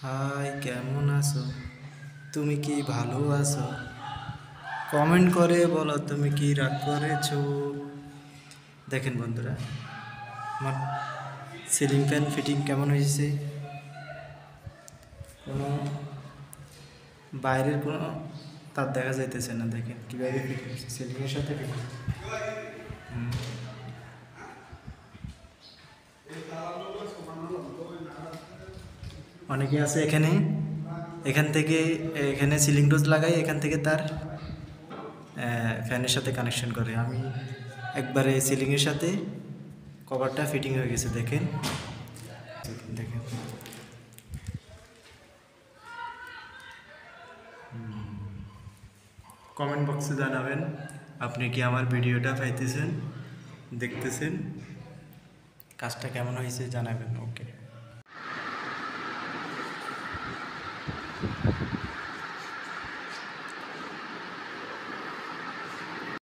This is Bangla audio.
হাই, কেমন আছো? তুমি কি ভালো আছো? কমেন্ট করে বলো তুমি কি রাগ করেছো। দেখেন বন্ধুরা, আমার সিলিং ফ্যান ফিটিং কেমন হয়েছে। কোনো বাইরের কোনো তার দেখা যাইতেছে না। দেখেন কীভাবে ফিটিং হয়েছে, সিলিংয়ের সাথে ফিটিং। অনেকে আছে এখানে, এখান থেকে এখানে সিলিং ডোজ লাগাই, এখান থেকে তার ফ্যানের সাথে কানেকশন করে। আমি একবারে সিলিংয়ের সাথে কভারটা ফিটিং হয়ে গেছে। দেখেন দেখেন কমেন্ট বক্সে জানাবেন আপনি কি আমার ভিডিওটা পাইতেছেন, দেখতেছেন, কাজটা কেমন হয়েছে জানাবেন। ওকে।